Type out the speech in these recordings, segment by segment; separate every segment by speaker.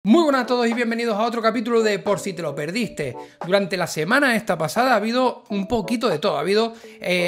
Speaker 1: Muy buenas a todos y bienvenidos a otro capítulo de Por si te lo perdiste. Durante la semana esta pasada ha habido un poquito de todo. Ha habido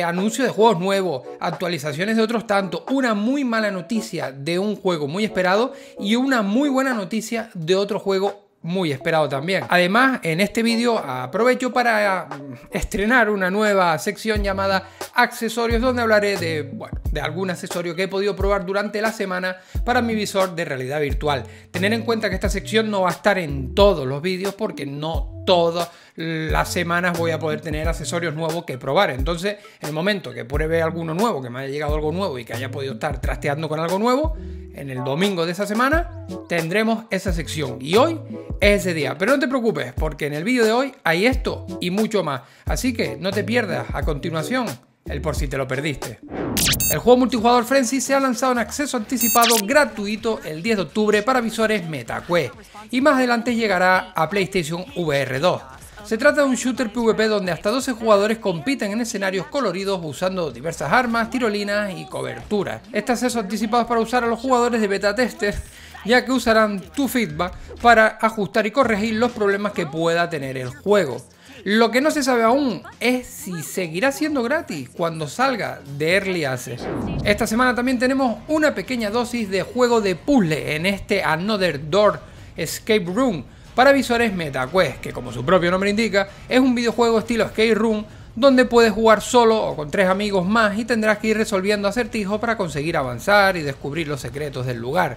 Speaker 1: anuncios de juegos nuevos, actualizaciones de otros tantos, una muy mala noticia de un juego muy esperado y una muy buena noticia de otro juego muy esperado también. Además, en este vídeo aprovecho para estrenar una nueva sección llamada Accesorios, donde hablaré de algún accesorio que he podido probar durante la semana para mi visor de realidad virtual. Tener en cuenta que esta sección no va a estar en todos los vídeos porque no todas las semanas voy a poder tener accesorios nuevos que probar. Entonces, en el momento que pruebe alguno nuevo, que me haya llegado algo nuevo y que haya podido estar trasteando con algo nuevo, en el domingo de esa semana tendremos esa sección y hoy es ese día. Pero no te preocupes porque en el vídeo de hoy hay esto y mucho más. Así que no te pierdas a continuación el por si te lo perdiste. El juego multijugador Frenzy se ha lanzado en acceso anticipado gratuito el 10 de octubre para visores MetaQuest y más adelante llegará a PlayStation VR 2. Se trata de un shooter PvP donde hasta 12 jugadores compiten en escenarios coloridos usando diversas armas, tirolinas y coberturas. Este acceso anticipado es para usar a los jugadores de beta tester, ya que usarán tu feedback para ajustar y corregir los problemas que pueda tener el juego. Lo que no se sabe aún es si seguirá siendo gratis cuando salga de Early Access. Esta semana también tenemos una pequeña dosis de juego de puzzle en este Another Door Escape Room para visores MetaQuest, que como su propio nombre indica, es un videojuego estilo Escape Room donde puedes jugar solo o con 3 amigos más y tendrás que ir resolviendo acertijos para conseguir avanzar y descubrir los secretos del lugar.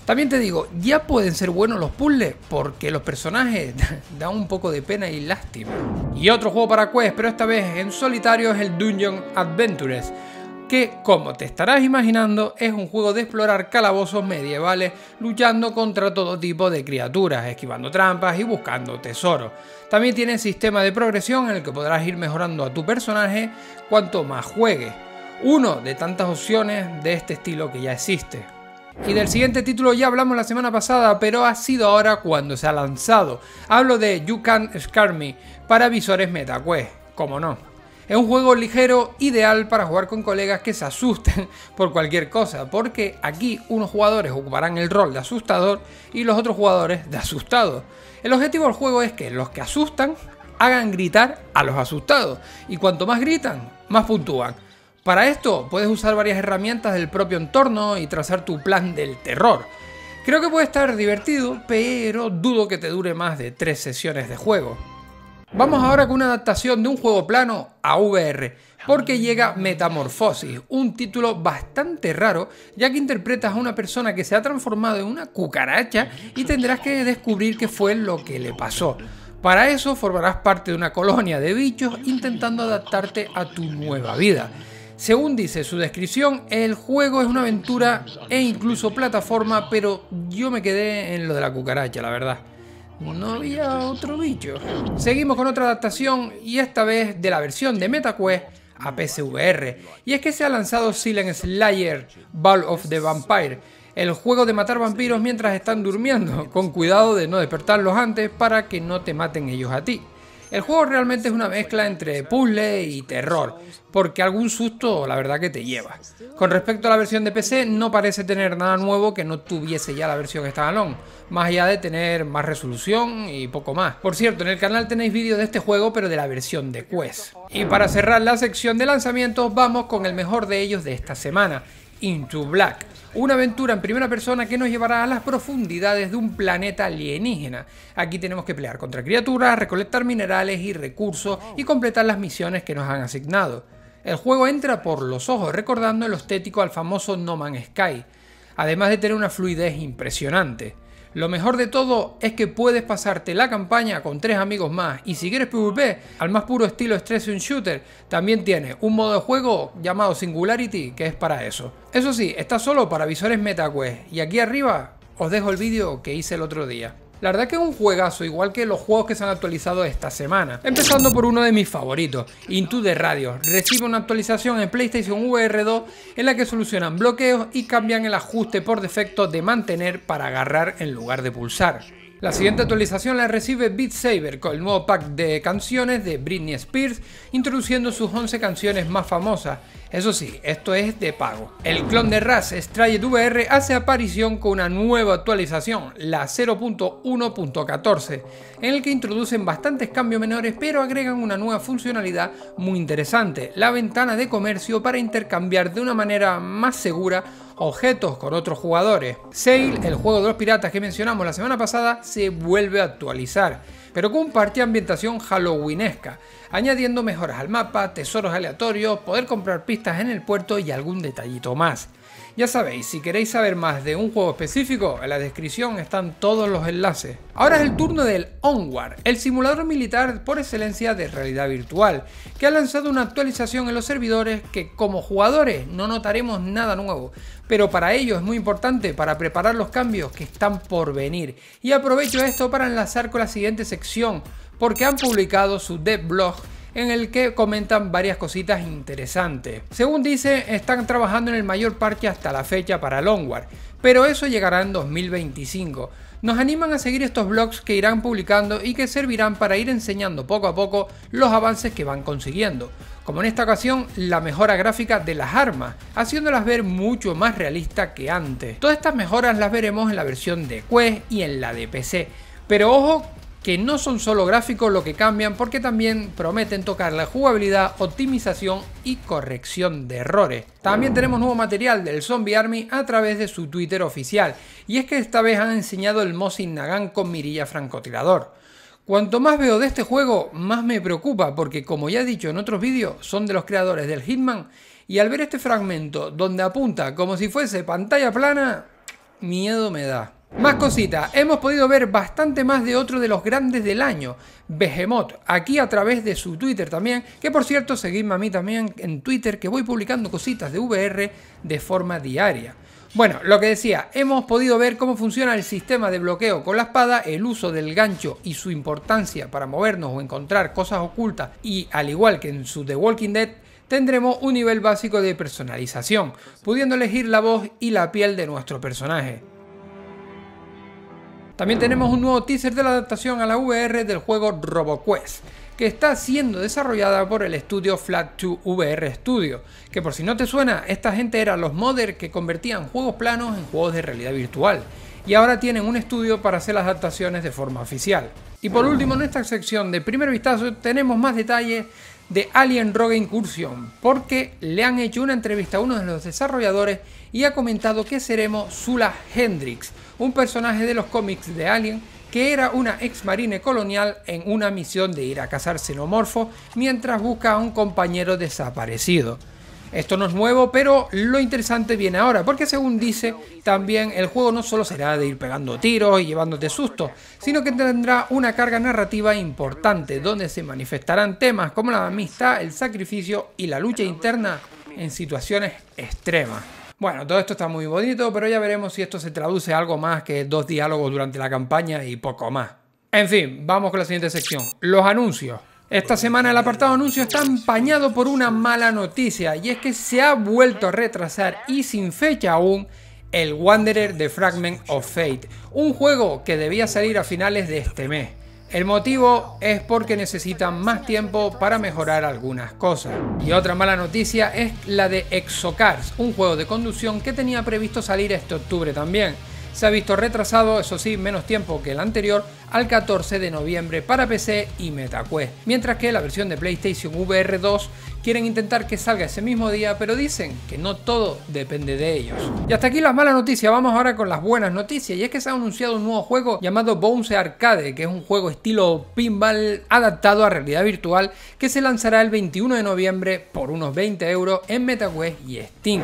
Speaker 1: También te digo, ya pueden ser buenos los puzzles porque los personajes dan un poco de pena y lástima. Y otro juego para Quest, pero esta vez en solitario, es el Dungeon Adventures, que, como te estarás imaginando, es un juego de explorar calabozos medievales luchando contra todo tipo de criaturas, esquivando trampas y buscando tesoros. También tiene sistema de progresión en el que podrás ir mejorando a tu personaje cuanto más juegues. Uno de tantas opciones de este estilo que ya existe. Y del siguiente título ya hablamos la semana pasada, pero ha sido ahora cuando se ha lanzado. Hablo de You Can't Scare Me para visores MetaQuest, como no. Es un juego ligero, ideal para jugar con colegas que se asusten por cualquier cosa, porque aquí unos jugadores ocuparán el rol de asustador y los otros jugadores de asustado. El objetivo del juego es que los que asustan hagan gritar a los asustados, y cuanto más gritan, más puntúan. Para esto puedes usar varias herramientas del propio entorno y trazar tu plan del terror. Creo que puede estar divertido, pero dudo que te dure más de 3 sesiones de juego. Vamos ahora con una adaptación de un juego plano a VR, porque llega Metamorfosis, un título bastante raro, ya que interpretas a una persona que se ha transformado en una cucaracha y tendrás que descubrir qué fue lo que le pasó. Para eso formarás parte de una colonia de bichos intentando adaptarte a tu nueva vida. Según dice su descripción, el juego es una aventura e incluso plataforma, pero yo me quedé en lo de la cucaracha, la verdad. No había otro bicho. Seguimos con otra adaptación y esta vez de la versión de MetaQuest a PSVR. Y es que se ha lanzado Silent Slayer Ball of the Vampire, el juego de matar vampiros mientras están durmiendo, con cuidado de no despertarlos antes para que no te maten ellos a ti. El juego realmente es una mezcla entre puzzle y terror, porque algún susto la verdad que te lleva. Con respecto a la versión de PC, no parece tener nada nuevo que no tuviese ya la versión standalone, más allá de tener más resolución y poco más. Por cierto, en el canal tenéis vídeos de este juego, pero de la versión de Quest. Y para cerrar la sección de lanzamientos, vamos con el mejor de ellos de esta semana, Into Black. Una aventura en primera persona que nos llevará a las profundidades de un planeta alienígena. Aquí tenemos que pelear contra criaturas, recolectar minerales y recursos y completar las misiones que nos han asignado. El juego entra por los ojos recordando lo estético al famoso No Man's Sky, además de tener una fluidez impresionante. Lo mejor de todo es que puedes pasarte la campaña con 3 amigos más y si quieres PvP al más puro estilo Extraction Shooter, también tiene un modo de juego llamado Singularity que es para eso. Eso sí, está solo para visores MetaQuest y aquí arriba os dejo el vídeo que hice el otro día. La verdad que es un juegazo, igual que los juegos que se han actualizado esta semana. Empezando por uno de mis favoritos, Into the Radio. Recibe una actualización en PlayStation VR 2 en la que solucionan bloqueos y cambian el ajuste por defecto de mantener para agarrar en lugar de pulsar. La siguiente actualización la recibe Beat Saber con el nuevo pack de canciones de Britney Spears, introduciendo sus 11 canciones más famosas. Eso sí, esto es de pago. El clon de Raz, Strayed VR, hace aparición con una nueva actualización, la 0.1.14, en el que introducen bastantes cambios menores, pero agregan una nueva funcionalidad muy interesante, la ventana de comercio para intercambiar de una manera más segura objetos con otros jugadores. Sail, el juego de los piratas que mencionamos la semana pasada, se vuelve a actualizar, pero con parte ambientación halloweenesca, añadiendo mejoras al mapa, tesoros aleatorios, poder comprar pistas en el puerto y algún detallito más. Ya sabéis, si queréis saber más de un juego específico, en la descripción están todos los enlaces. Ahora es el turno del Onward, el simulador militar por excelencia de realidad virtual, que ha lanzado una actualización en los servidores que como jugadores no notaremos nada nuevo, pero para ello es muy importante para preparar los cambios que están por venir. Y aprovecho esto para enlazar con la siguiente sección, porque han publicado su devlog en el que comentan varias cositas interesantes. Según dice, están trabajando en el mayor parche hasta la fecha para el Onward, pero eso llegará en 2025. Nos animan a seguir estos blogs que irán publicando y que servirán para ir enseñando poco a poco los avances que van consiguiendo, como en esta ocasión la mejora gráfica de las armas, haciéndolas ver mucho más realistas que antes. Todas estas mejoras las veremos en la versión de Quest y en la de PC, pero ojo que no son solo gráficos lo que cambian, porque también prometen tocar la jugabilidad, optimización y corrección de errores. También tenemos nuevo material del Zombie Army a través de su Twitter oficial, y es que esta vez han enseñado el Mosin Nagant con mirilla francotirador. Cuanto más veo de este juego, más me preocupa, porque como ya he dicho en otros vídeos, son de los creadores del Hitman, y al ver este fragmento donde apunta como si fuese pantalla plana, miedo me da. Más cositas, hemos podido ver bastante más de otro de los grandes del año, Behemoth, aquí a través de su Twitter también, que por cierto seguidme a mí también en Twitter, que voy publicando cositas de VR de forma diaria. Bueno, lo que decía, hemos podido ver cómo funciona el sistema de bloqueo con la espada, el uso del gancho y su importancia para movernos o encontrar cosas ocultas, y al igual que en su The Walking Dead, tendremos un nivel básico de personalización, pudiendo elegir la voz y la piel de nuestro personaje. También tenemos un nuevo teaser de la adaptación a la VR del juego RoboQuest, que está siendo desarrollada por el estudio Flat2 VR Studio, que por si no te suena, esta gente eran los modders que convertían juegos planos en juegos de realidad virtual, y ahora tienen un estudio para hacer las adaptaciones de forma oficial. Y por último, en esta sección de primer vistazo tenemos más detalles de Alien Rogue Incursion, porque le han hecho una entrevista a uno de los desarrolladores y ha comentado que seremos Sula Hendrix, un personaje de los cómics de Alien que era una ex marine colonial en una misión de ir a cazar xenomorfos mientras busca a un compañero desaparecido. Esto no es nuevo, pero lo interesante viene ahora, porque según dice, también el juego no solo será de ir pegando tiros y llevándote susto, sino que tendrá una carga narrativa importante, donde se manifestarán temas como la amistad, el sacrificio y la lucha interna en situaciones extremas. Bueno, todo esto está muy bonito, pero ya veremos si esto se traduce a algo más que 2 diálogos durante la campaña y poco más. En fin, vamos con la siguiente sección, los anuncios. Esta semana el apartado anuncios está empañado por una mala noticia, y es que se ha vuelto a retrasar y sin fecha aún el Wanderer The Fragment of Fate, un juego que debía salir a finales de este mes. El motivo es porque necesitan más tiempo para mejorar algunas cosas. Y otra mala noticia es la de Exocars, un juego de conducción que tenía previsto salir este octubre también. Se ha visto retrasado, eso sí, menos tiempo que el anterior, al 14 de noviembre para PC y MetaQuest, mientras que la versión de PlayStation VR 2 quieren intentar que salga ese mismo día, pero dicen que no todo depende de ellos. Y hasta aquí las malas noticias, vamos ahora con las buenas noticias, y es que se ha anunciado un nuevo juego llamado Bounce Arcade, que es un juego estilo pinball adaptado a realidad virtual, que se lanzará el 21 de noviembre por unos 20 € en MetaQuest y Steam.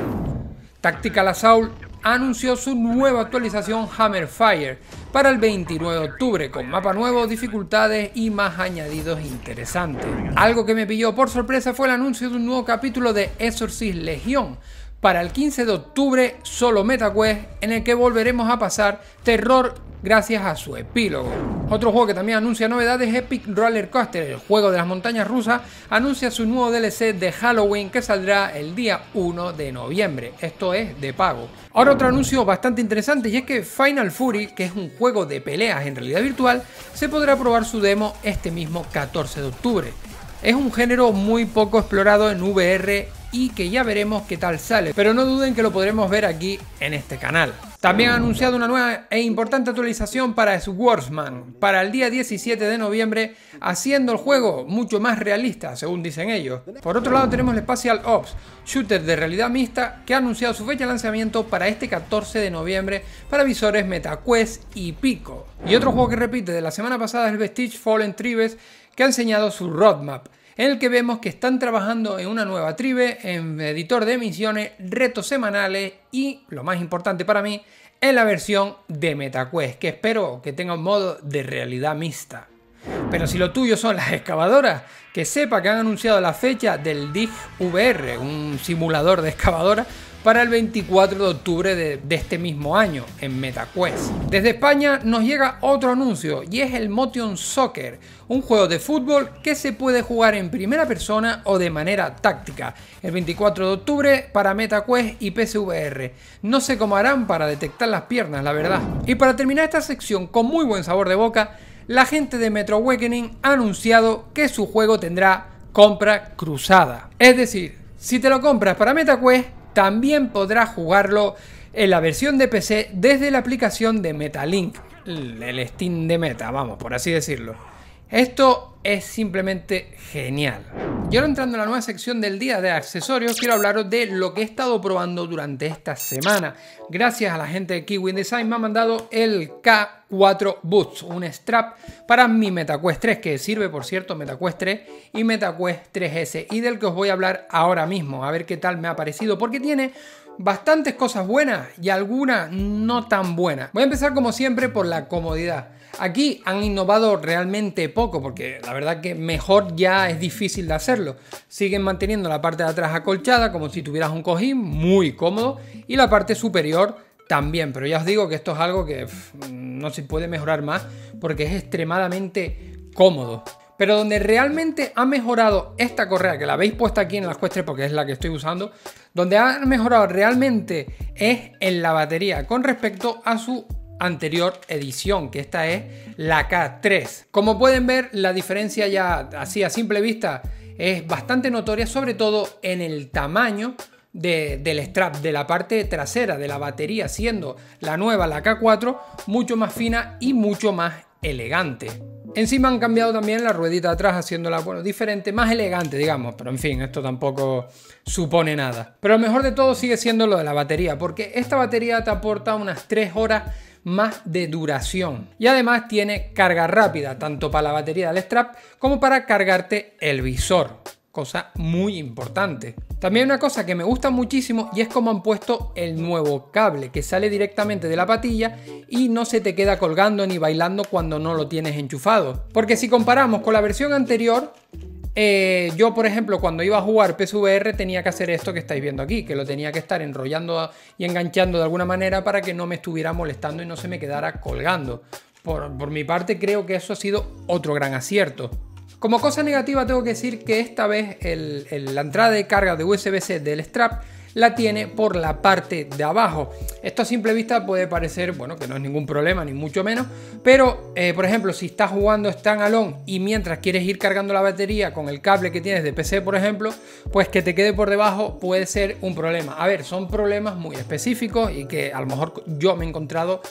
Speaker 1: Tactical Assault anunció su nueva actualización Hammerfire para el 29 de octubre, con mapa nuevo, dificultades y más añadidos interesantes. Algo que me pilló por sorpresa fue el anuncio de un nuevo capítulo de Exorcist Legion, para el 15 de octubre solo MetaQuest, en el que volveremos a pasar terror gracias a su epílogo. Otro juego que también anuncia novedades es Epic Roller Coaster, el juego de las montañas rusas, anuncia su nuevo DLC de Halloween que saldrá el día 1 de noviembre. Esto es de pago. Ahora otro anuncio bastante interesante, y es que Final Fury, que es un juego de peleas en realidad virtual, se podrá probar su demo este mismo 14 de octubre. Es un género muy poco explorado en VR y que ya veremos qué tal sale, pero no duden que lo podremos ver aquí en este canal. También han anunciado una nueva e importante actualización para Swordsman para el día 17 de noviembre, haciendo el juego mucho más realista, según dicen ellos. Por otro lado tenemos el Spatial Ops, shooter de realidad mixta, que ha anunciado su fecha de lanzamiento para este 14 de noviembre para visores MetaQuest y Pico. Y otro juego que repite de la semana pasada es el Vestige Fallen Tribes, que ha enseñado su roadmap, en el que vemos que están trabajando en una nueva tribe, en editor de misiones, retos semanales y, lo más importante para mí, en la versión de MetaQuest, que espero que tenga un modo de realidad mixta. Pero si lo tuyo son las excavadoras, que sepa que han anunciado la fecha del Dig VR, un simulador de excavadora, para el 24 de octubre de este mismo año en MetaQuest. Desde España nos llega otro anuncio, y es el Motion Soccer, un juego de fútbol que se puede jugar en primera persona o de manera táctica, el 24 de octubre para MetaQuest y PSVR. No sé cómo harán para detectar las piernas, la verdad. Y para terminar esta sección con muy buen sabor de boca, la gente de Metro Awakening ha anunciado que su juego tendrá compra cruzada. Es decir, si te lo compras para MetaQuest, también podrás jugarlo en la versión de PC desde la aplicación de Metalink, el Steam de Meta, vamos, por así decirlo. Esto es simplemente genial. Y ahora entrando en la nueva sección del día de accesorios, quiero hablaros de lo que he estado probando durante esta semana. Gracias a la gente de Kiwi Design me han mandado el K4 Boost, un strap para mi MetaQuest 3, que sirve, por cierto, MetaQuest 3 y MetaQuest 3S, y del que os voy a hablar ahora mismo, a ver qué tal me ha parecido, porque tiene bastantes cosas buenas y algunas no tan buenas. Voy a empezar como siempre por la comodidad. Aquí han innovado realmente poco, porque la verdad que mejor ya es difícil de hacerlo. Siguen manteniendo la parte de atrás acolchada como si tuvieras un cojín, muy cómodo, y la parte superior también, pero ya os digo que esto es algo que no se puede mejorar más porque es extremadamente cómodo. Pero donde realmente ha mejorado esta correa, que la veis puesta aquí en la Quest 3 porque es la que estoy usando, donde ha mejorado realmente es en la batería con respecto a su anterior edición, que esta es la K3. Como pueden ver, la diferencia ya así a simple vista es bastante notoria, sobre todo en el tamaño del strap, de la parte trasera de la batería, siendo la nueva, la K4, mucho más fina y mucho más elegante. Encima han cambiado también la ruedita de atrás, haciéndola, bueno, diferente, más elegante, digamos, pero en fin, esto tampoco supone nada. Pero lo mejor de todo sigue siendo lo de la batería, porque esta batería te aporta unas 3 horas más de duración, y además tiene carga rápida, tanto para la batería del strap como para cargarte el visor, cosa muy importante. También una cosa que me gusta muchísimo, y es cómo han puesto el nuevo cable que sale directamente de la patilla y no se te queda colgando ni bailando cuando no lo tienes enchufado. Porque si comparamos con la versión anterior, yo por ejemplo cuando iba a jugar PSVR tenía que hacer esto que estáis viendo aquí, que lo tenía que estar enrollando y enganchando de alguna manera para que no me estuviera molestando y no se me quedara colgando. Por mi parte creo que eso ha sido otro gran acierto. Como cosa negativa tengo que decir que esta vez la entrada de carga de USB-C del strap la tiene por la parte de abajo. Esto a simple vista puede parecer, bueno, que no es ningún problema, ni mucho menos, pero por ejemplo, si estás jugando standalone y mientras quieres ir cargando la batería con el cable que tienes de PC, por ejemplo, pues que te quede por debajo puede ser un problema. A ver, son problemas muy específicos y que a lo mejor yo me he encontrado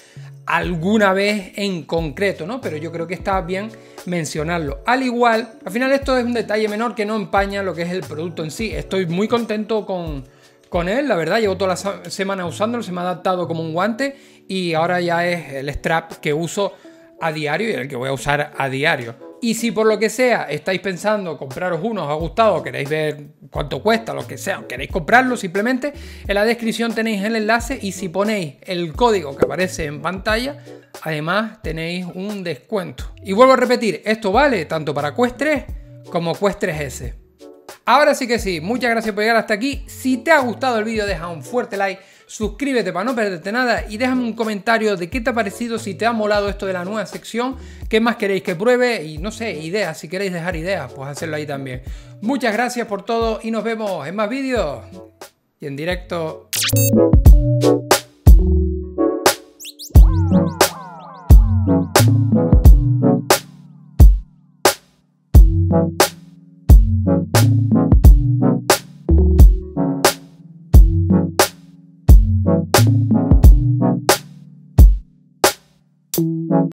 Speaker 1: alguna vez en concreto, ¿no? Pero yo creo que está bien mencionarlo. Al igual, al final esto es un detalle menor que no empaña lo que es el producto en sí. Estoy muy contento con él, la verdad, llevo toda la semana usándolo, se me ha adaptado como un guante y ahora ya es el strap que uso a diario y el que voy a usar a diario. Y si por lo que sea estáis pensando compraros uno, os ha gustado, queréis ver cuánto cuesta, lo que sea, queréis comprarlo simplemente, en la descripción tenéis el enlace y si ponéis el código que aparece en pantalla, además tenéis un descuento. Y vuelvo a repetir, esto vale tanto para Quest 3 como Quest 3S. Ahora sí que sí, muchas gracias por llegar hasta aquí. Si te ha gustado el vídeo, deja un fuerte like, suscríbete para no perderte nada y déjame un comentario de qué te ha parecido, si te ha molado esto de la nueva sección, qué más queréis que pruebe y no sé, ideas, si queréis dejar ideas, pues hacerlo ahí también. Muchas gracias por todo y nos vemos en más vídeos y en directo.